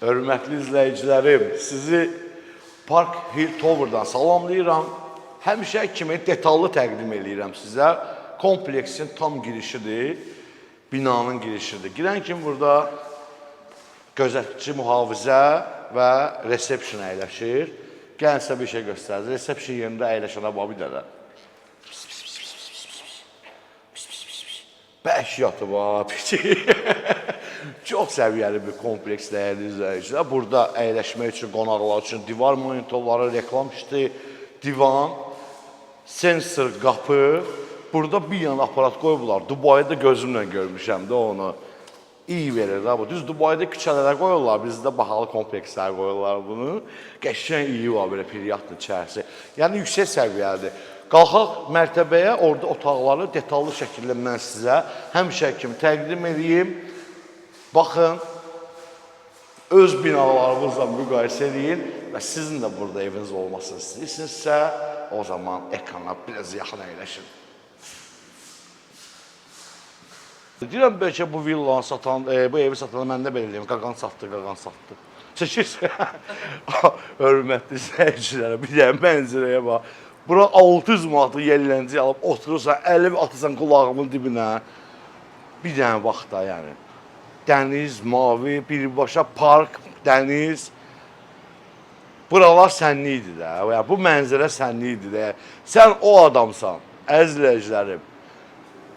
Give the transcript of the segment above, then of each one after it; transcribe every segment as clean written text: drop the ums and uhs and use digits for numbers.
Hörmətli izləyicilərim, sizi Park Hill Tower'dan salamlayıram. Həmişə kimi detallı təqdim edirəm sizə. Kompleksin tam girişidir, binanın girişidir. Girən kimi burada gözətçi, mühafizə və resepsiyon əyləşir. Gəlin sizə bir şey göstərir. Resepsiyon yerində əyləşənə bax bir dənə. Bəşyatı var. Çox səviyyəli bir kompleks dəyərli izləyicilər. Burada əyləşmək üçün, qonaqlar üçün divar monitorları, reklam işi, divan, sensor qapı. Burada bir yana aparat qoyublar. Dubayda gözümlə görmüşəm də onu. İyi verir də bu. Düz Dubayda küçələrə qoyurlar, bizdə bahalı komplekslər qoyurlar bunu. Qəşəng iyi var belə periodun içərisi. Yəni yüksək səviyyəlidir. Qalxaq mərtəbəyə, orada otaqları detallı şəkildə mən sizə həmişə kimi təqdim edeyim. Baxın, öz binalarımızla müqayisə edin və sizin də burada eviniz olmasını istəyirsinizsə, o zaman ekrana biraz yaxın əyləşin. Deyirəm, bəlkə bu villanı satan, bu evi satan, mən də belə deyim, qaqan satdı. Çəkirsə, hörmətli izləyicilərə, bir dənə mənzərəyə bax. Bura 600 manatlı yellənci alıb oturursan, əlimi atırsan qulağımın dibinə, bir dənə vaxt da yəni. Dəniz, mavi, birbaşa park, dəniz. Buralar sənli idi də, bu mənzərə sənli idi də. Sən o adamsan, əzizləyicilərim.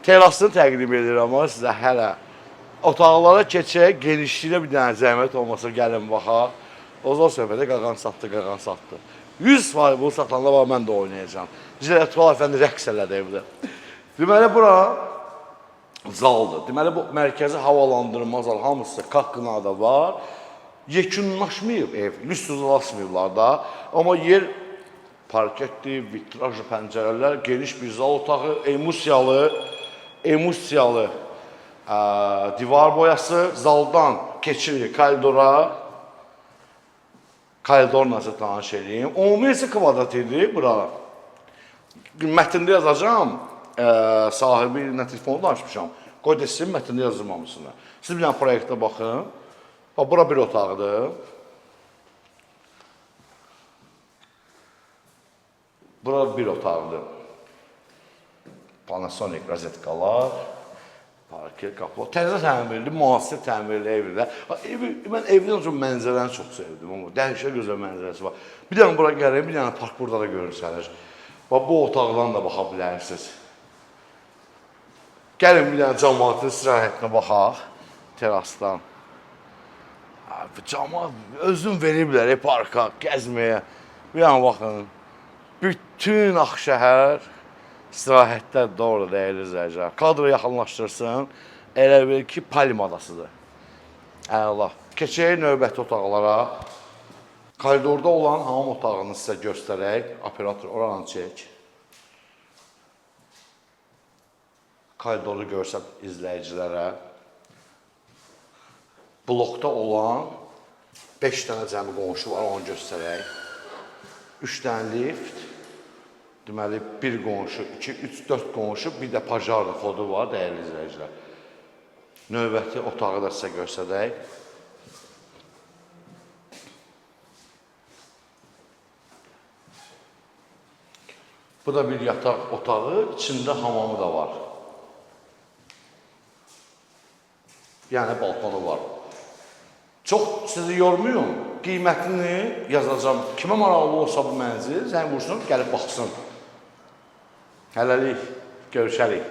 Terasını təqdim edirəm ama sizə hələ. Otaqlara keçək, genişliyinə bir dənə zəhmət olmasa gəlin baxaq. O zaman söhbətə qaqan satdı. 100% bunu satanda var, mən də oynayacağım. Zilətqal əfəndi rəqs elədi evdə. Deməli, bura zaldır. Deməli, bu mərkəzi havalandırma zal, hamısı Kaqqınada var. Yekunlaşmayıb ev, lüksüzlaşmayıblar da. Amma yer parketdir, vitrajlı pəncərələr, geniş bir zal otağı, emusiyalı divar boyası, zaldan keçirik koridora. Koridorla sizə tanış edeyim. 11 kvadrat idi bura. Mətndə yazacağım, sahibi ilə telefonu da açmışam. Qoy desin, mətndə yazılmamışsınlar. Siz bir dənə proyektə baxın. Bura bir otaqdır. Bura bir otaqdır. Panasonic rozetkalar. Parker, qapılar. Təzə təmirli, müasir təmirli evlər. Mən evdən üçün mənzərəni çox sevdim. Dəhşət gözəl mənzərəsi var. Bir dənə bura gələk, bir dənə park burada da görürsənir. Bu otaqdan da baxa bilərsiniz. Gəlin bir dənə cəmaatın istirahətinə baxaq. Terasdan. Cəmaat özün veriblər parka, gəzməyə. Bir dənə baxın. Bütün Ağşəhər istirahətlər doğru dəyərli izləyicilər. Kadrı yaxınlaşdırsın. Elə bil ki, Palm adasıdır. Əla. Keçək növbəti otaqlara. Koridorda olan hamam otağını sizə göstərək. Operator oranı çək. Koridoru görsəm izləyicilərə. Blokda olan 5 dənə cəmi qonşu var, onu göstərək. 3 dənə lift. Deməli, bir qonşu, 2, 3, 4 qonşu, bir də pajarlı kodu var, dəyərli izləyicilər. Növbəti otağı da sizə göstərək. Bu da bir yataq otağı, içində hamamı da var. Yəni, balkonu var. Çox sizi yormuyum, qiymətini yazacağım. Kimə maraqlı olsa bu mənzil, zəng vursun, gəlib baxsın. Hələlik, görüşərik.